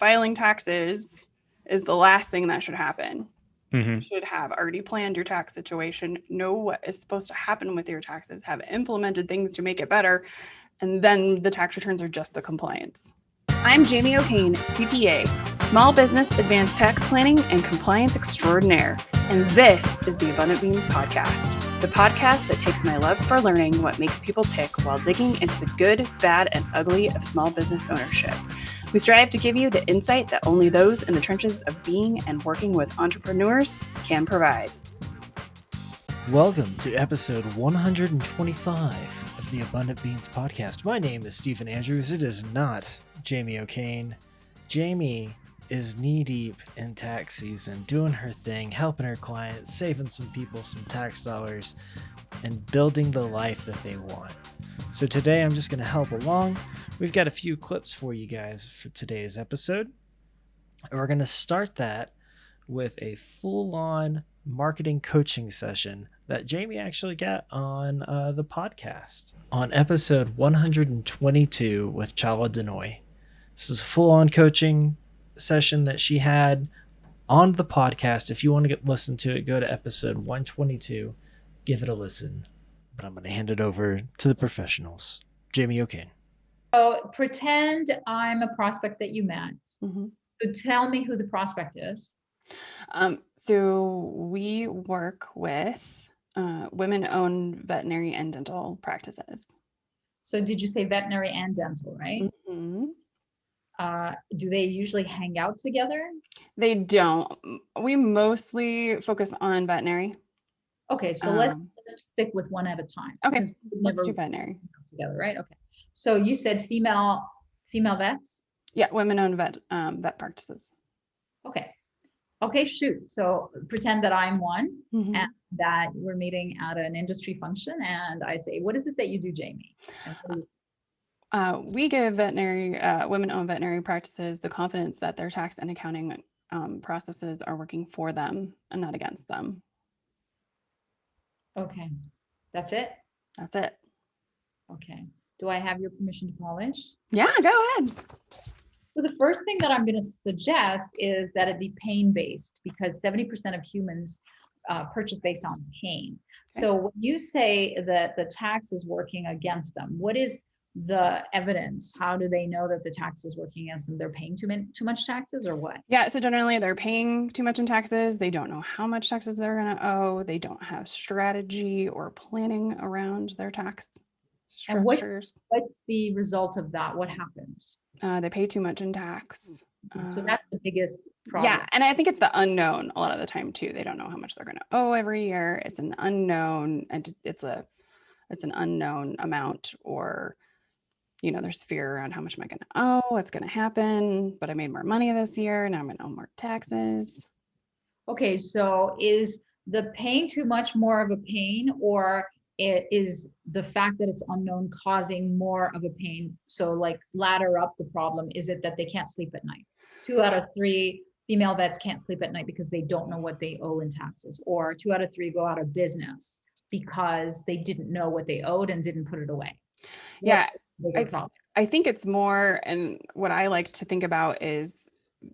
filing taxes is the last thing that should happen. Mm-hmm. You should have already planned your tax situation, know what is supposed to happen with your taxes, have implemented things to make it better, and then the tax returns are just the compliance. I'm Jamie O'Kane, CPA, Small Business Advanced Tax Planning and Compliance Extraordinaire, and this is the Abundant Beans Podcast, the podcast that takes my love for learning what makes people tick while digging into the good, bad, and ugly of small business ownership. We strive to give you the insight that only those in the trenches of being and working with entrepreneurs can provide. Welcome to episode 125 of the Abundant Beans Podcast. My name is Stephen Andrews. It is not Jamie O'Kane. Jamie is knee-deep in tax season, doing her thing, helping her clients, saving some people some tax dollars, and building the life that they want. So today I'm just going to help along. We've got a few clips for you guys for today's episode. And we're going to start that with a full-on marketing coaching session that Jamie actually got on the podcast on episode 122 with Chala Dinoy. This is a full-on coaching session that she had on the podcast. If you want to listen to it, go to episode 122, give it a listen. But I'm going to hand it over to the professionals. Jamie O'Kane. So pretend I'm a prospect that you met. Mm-hmm. So tell me who the prospect is. So we work with women-owned veterinary and dental practices. So did you say veterinary and dental, right? Mm-hmm. Do they usually hang out together? They don't. We mostly focus on veterinary. Okay, so let's stick with one at a time. Okay, let's do veterinary together, right? Okay. So you said female vets? Yeah, women-owned vet practices. Okay, shoot. So pretend that I'm one, mm-hmm. and that we're meeting at an industry function, and I say, what is it that you do, Jamie? We give women-owned veterinary practices the confidence that their tax and accounting processes are working for them and not against them. Okay, that's it? That's it. Okay. Do I have your permission to polish? Yeah, go ahead. So the first thing that I'm going to suggest is that it be pain-based, because 70% of humans purchase based on pain. Okay. So when you say that the tax is working against them, what is the evidence? How do they know that the tax is working against them? They're paying too much taxes, or what? Yeah, so generally they're paying too much in taxes. They don't know how much taxes they're going to owe. They don't have strategy or planning around their tax structures. And what's the result of that? What happens? They pay too much in tax. So that's the biggest problem. Yeah, and I think it's the unknown a lot of the time too. They don't know how much they're going to owe every year. It's an unknown, and it's an unknown amount, or there's fear around how much am I going to owe, what's going to happen, but I made more money this year, now I'm going to owe more taxes. Okay, so is the paying too much more of a pain, or it is the fact that it's unknown causing more of a pain? So like ladder up the problem. Is it that they can't sleep at night? 2 out of 3 female vets can't sleep at night because they don't know what they owe in taxes, or 2 out of 3 go out of business because they didn't know what they owed and didn't put it away. Yeah. I think it's more, and what I like to think about is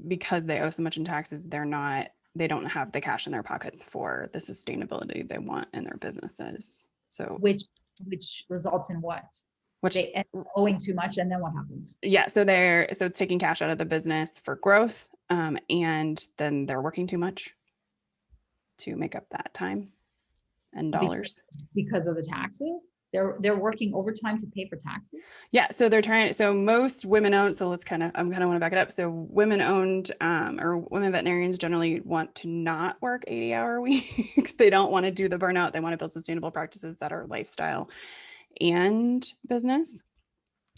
because they owe so much in taxes, they don't have the cash in their pockets for the sustainability they want in their businesses. So which results in what? They end up owing too much, and then what happens? Yeah, so it's taking cash out of the business for growth, and then they're working too much to make up that time and dollars because of the taxes. They're working overtime to pay for taxes. Yeah, so they're trying. So most women-owned. So I kind of want to back it up. So women-owned or women veterinarians generally want to not work 80-hour weeks. They don't want to do the burnout. They want to build sustainable practices that are lifestyle and business.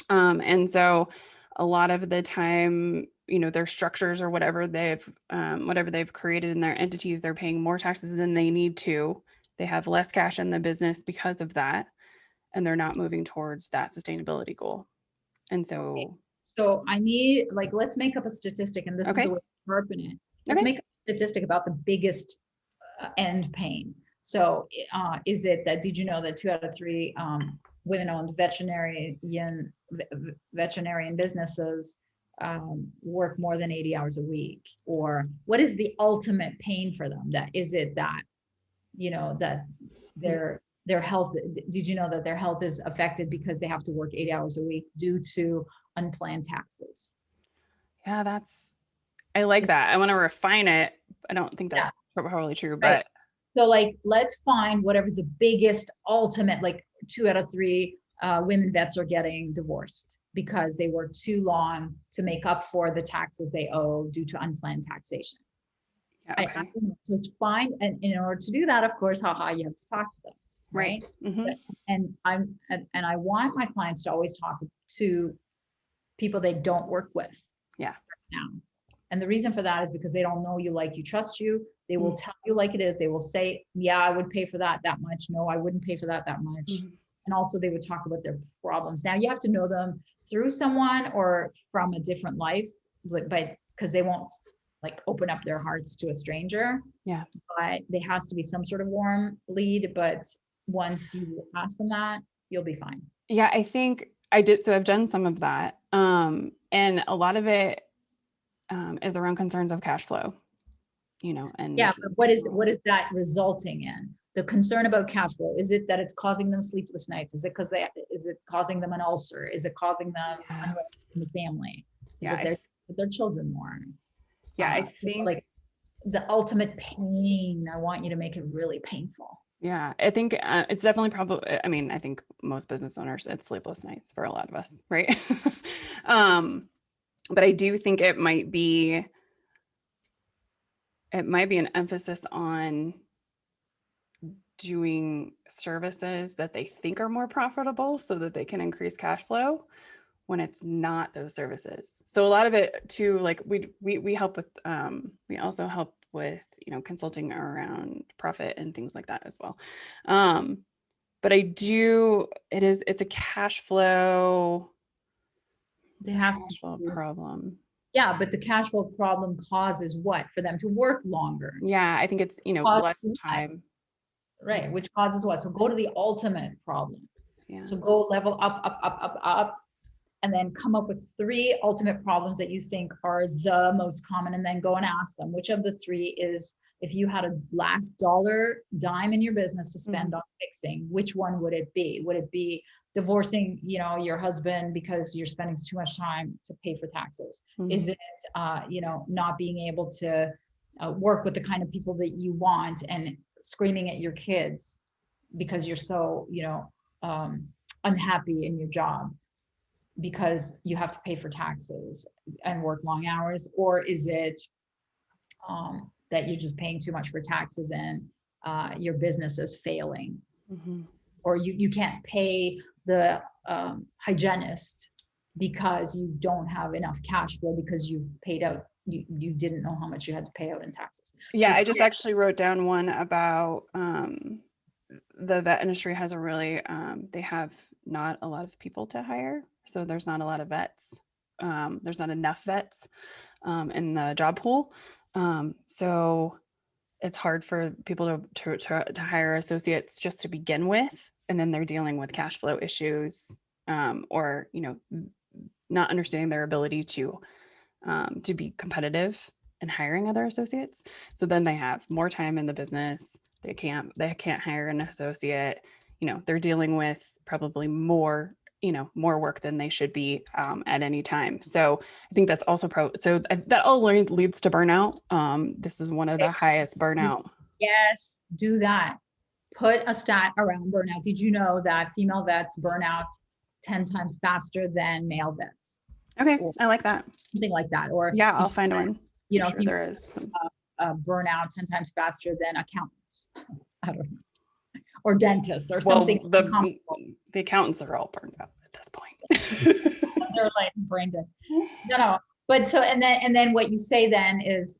And so a lot of the time, their structures or whatever they've created in their entities, they're paying more taxes than they need to. They have less cash in the business because of that. And they're not moving towards that sustainability goal. And so I need, let's make up a statistic, and this is the way to sharpen it. Let's make a statistic about the biggest end pain. So is it that, did you know that 2 out of 3 women-owned veterinarian businesses work more than 80 hours a week? Or what is the ultimate pain for them? That is it that, that their health, did you know that their health is affected because they have to work 80 hours a week due to unplanned taxes? Yeah, I like that. I want to refine it. I don't think Yeah, that's probably true, right. but So like, let's find whatever the biggest ultimate, like 2 out of 3 women vets are getting divorced because they worked too long to make up for the taxes they owe due to unplanned taxation. yeah, I okay. don't know. So to find, and in order to do that, of course, haha, you have to talk to them, Right. right? Mm-hmm. And I want my clients to always talk to people they don't work with. Yeah. Now. And the reason for that is because they don't know you, like you, trust you. They will tell you like it is. They will say, yeah, I would pay for that much. No, I wouldn't pay for that much. Mm-hmm. And also they would talk about their problems. Now you have to know them through someone or from a different life, but because they won't like open up their hearts to a stranger. Yeah. But there has to be some sort of warm lead. But once you ask them that, you'll be fine. Yeah, I think I did. So I've done some of that. And a lot of it is around concerns of cash flow, and Yeah, making but what is that resulting in? The concern about cash flow, is it that it's causing them sleepless nights? Is it causing them an ulcer? Is it causing them unrest in the family? Is Yeah, it their children more? I think like the ultimate pain. I want you to make it really painful. yeah, I think it's definitely probably, I mean, I think most business owners, it's sleepless nights for a lot of us, right? But I do think it might be an emphasis on doing services that they think are more profitable so that they can increase cash flow when it's not those services. So a lot of it too, like we help with, we also help with, consulting around profit and things like that as well. But it's a cash flow They have problem. Yeah, but the cash flow problem causes what? For them to work longer. Yeah, I think it's, Causes less what? time. Right, which causes what? So go to the ultimate problem. Yeah. So go level up, and then come up with 3 ultimate problems that you think are the most common, and then go and ask them which of the 3 is, if you had a last dime in your business to spend on fixing, which one would it be? Would it be divorcing, your husband because you're spending too much time to pay for taxes? Is it, not being able to work with the kind of people that you want and screaming at your kids because you're so, unhappy in your job because you have to pay for taxes and work long hours? Or is it that you're just paying too much for taxes and your business is failing? Or you can't pay the hygienist because you don't have enough cash flow because you've paid out, you didn't know how much you had to pay out in taxes. Yeah, I just actually wrote down one about the vet industry has a really, they have not a lot of people to hire. So there's not a lot of vets. There's not enough vets in the job pool. So it's hard for people to hire associates just to begin with. And then they're dealing with cash flow issues or, not understanding their ability to be competitive and hiring other associates. So then they have more time in the business. They can't hire an associate. They're dealing with probably more work than they should be at any time. So I think that's also so that all leads to burnout. This is one of the highest burnout. Yes, do that. Put a stat around burnout. Did you know that female vets burn out 10 times faster than male vets? Okay, I like that. Something like that. Or yeah, I'll find one. I'm sure there is burn out 10 times faster than accountants. I don't know. Or dentists or something. The accountants are all burned out at this point. They're like brain dead. No. But so, and then what you say then is,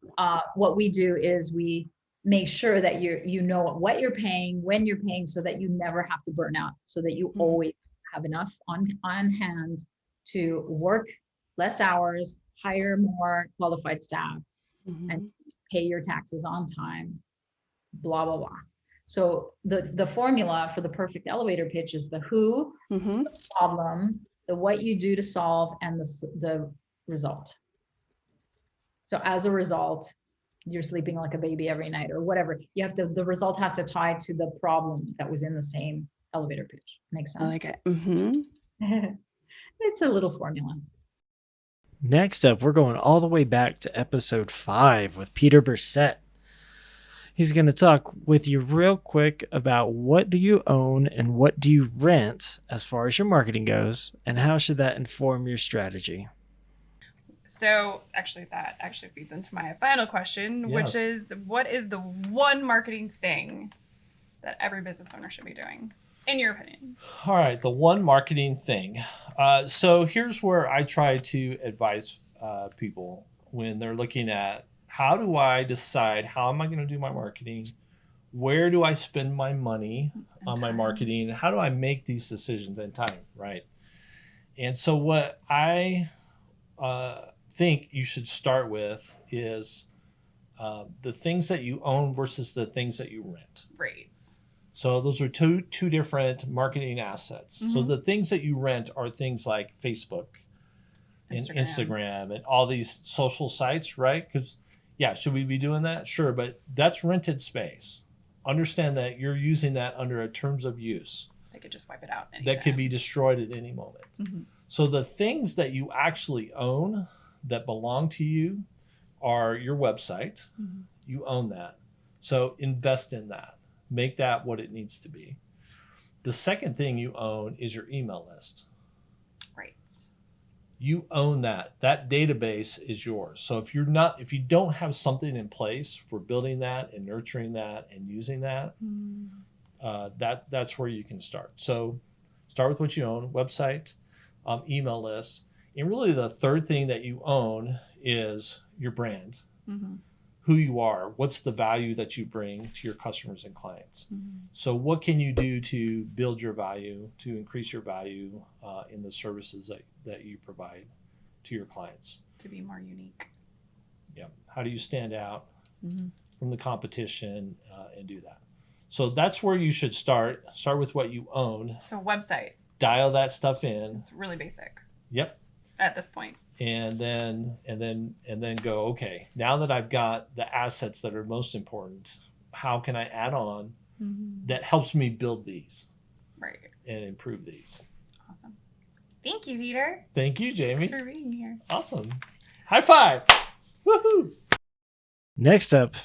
what we do is we make sure that you know what you're paying, when you're paying, so that you never have to burn out, so that you always have enough on hand to work less hours, hire more qualified staff, and pay your taxes on time, blah, blah, blah. So the formula for the perfect elevator pitch is the who, the problem, the what you do to solve, and the result. So as a result, you're sleeping like a baby every night or whatever. You have to, the result has to tie to the problem that was in the same elevator pitch. Makes sense? I like it. Mm-hmm. It's a little formula. Next up, we're going all the way back to episode 5 with Peter Brissette. He's going to talk with you real quick about what do you own and what do you rent as far as your marketing goes, and how should that inform your strategy. So actually that actually feeds into my final question, which is, what is the one marketing thing that every business owner should be doing, in your opinion? All right, the one marketing thing. So here's where I try to advise people when they're looking at, how do I decide how am I going to do my marketing? Where do I spend my money on my marketing? How do I make these decisions in time, right? And so what I think you should start with is the things that you own versus the things that you rent. Right. So those are two different marketing assets. Mm-hmm. So the things that you rent are things like Facebook and Instagram and all these social sites, right? Because yeah, should we be doing that? Sure, but that's rented space. Understand that you're using that under a terms of use. They could just wipe it out anytime. That could be destroyed at any moment. Mm-hmm. So the things that you actually own that belong to you are your website. Mm-hmm. You own that. So invest in that. Make that what it needs to be. The second thing you own is your email list. Right. You own that. That database is yours. So if you don't have something in place for building that and nurturing that and using that, that's where you can start. So start with what you own: website, email list, and really the third thing that you own is your brand. Mm-hmm. Who you are, what's the value that you bring to your customers and clients. Mm-hmm. So what can you do to build your value, to increase your value in the services that you provide to your clients? To be more unique. Yeah. How do you stand out Mm-hmm. from the competition and do that? So that's where you should start. Start with what you own. So website. Dial that stuff in. It's really basic. Yep. At this point. And then go, okay, now that I've got the assets that are most important, how can I add on that helps me build these and improve these? Awesome. Thank you, Peter. Thank you, Jamie. Thanks for being here. Awesome. High five. Woohoo. Next up,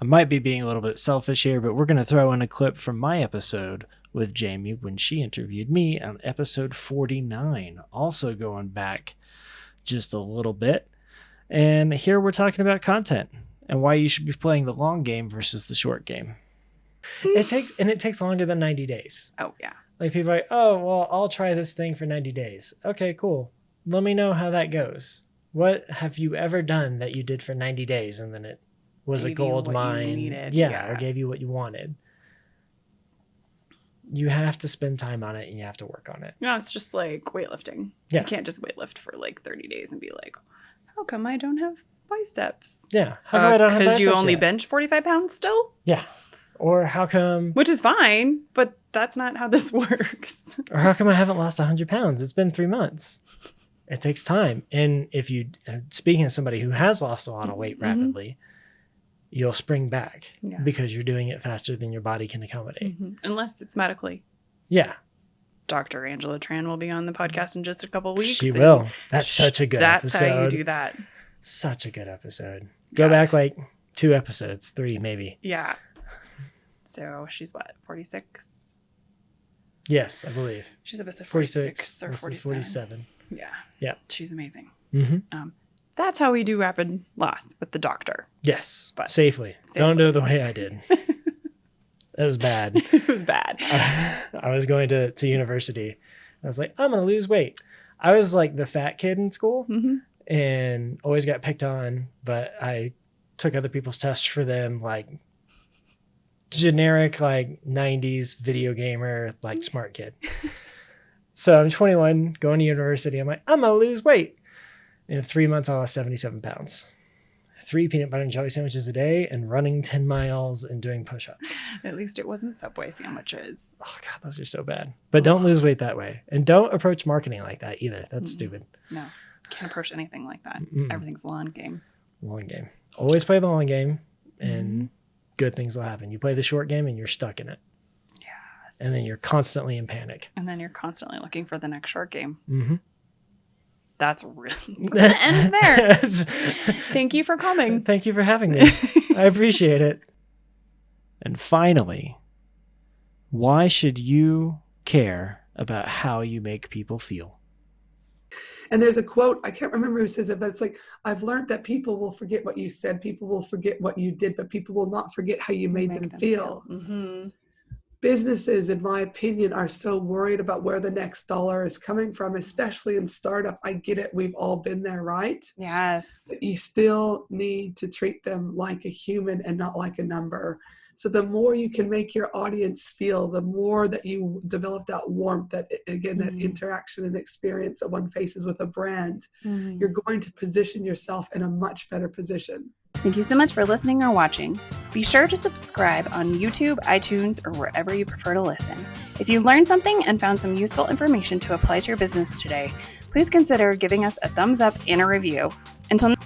I might be being a little bit selfish here, but we're going to throw in a clip from my episode with Jamie when she interviewed me on episode 49, also going back just a little bit. And here we're talking about content and why you should be playing the long game versus the short game. It takes longer than 90 days. Oh, yeah. Like people are like, oh, well, I'll try this thing for 90 days. Okay, cool. Let me know how that goes. What have you ever done that you did for 90 days and then it was a gold mine? Or gave you what you wanted? You have to spend time on it and you have to work on it. No, it's just like weightlifting. Yeah. You can't just weightlift for like 30 days and be like, how come I don't have biceps? Yeah. How come I don't have biceps? Because you only bench 45 pounds still? Yeah. Or how come... Which is fine, but that's not how this works. Or how come I haven't lost 100 pounds? It's been 3 months. It takes time. And if you... Speaking of somebody who has lost a lot of weight rapidly, you'll spring back because you're doing it faster than your body can accommodate. Mm-hmm. Unless it's medically. Yeah. Dr. Angela Tran will be on the podcast in just a couple weeks. She will. That's such a good episode. That's how you do that. Such a good episode. Go back like 2 episodes, 3 maybe. Yeah. So she's what, 46? Yes, I believe. She's episode 46 or 47. Yeah. Yeah. She's amazing. Mm-hmm. That's how we do rapid loss with the doctor. Yes, but safely. Don't do it the way I did. It was bad. It was bad. I was going to university. I was like, I'm going to lose weight. I was like the fat kid in school and always got picked on, but I took other people's tests for them, like generic, like 90s video gamer, like smart kid. So I'm 21, going to university. I'm like, I'm going to lose weight. In 3 months, I lost 77 pounds. 3 peanut butter and jelly sandwiches a day and running 10 miles and doing push-ups. At least it wasn't Subway sandwiches. Oh, God, those are so bad. But don't lose weight that way. And don't approach marketing like that either. That's stupid. No, can't approach anything like that. Mm-mm. Everything's a long game. Long game. Always play the long game, and good things will happen. You play the short game, and you're stuck in it. Yes. And then you're constantly in panic. And then you're constantly looking for the next short game. Mm-hmm. That's really the end there. Thank you for coming. Thank you for having me. I appreciate it. And finally, why should you care about how you make people feel? And there's a quote, I can't remember who says it, but it's like, I've learned that people will forget what you said, people will forget what you did, but people will not forget how you made them feel. Mm-hmm. Businesses, in my opinion, are so worried about where the next dollar is coming from, especially in startup. I get it. We've all been there, right? Yes. But you still need to treat them like a human and not like a number. So the more you can make your audience feel, the more that you develop that warmth, that again, that interaction and experience that one faces with a brand, you're going to position yourself in a much better position. Thank you so much for listening or watching. Be sure to subscribe on YouTube, iTunes, or wherever you prefer to listen. If you learned something and found some useful information to apply to your business today, please consider giving us a thumbs up and a review. Until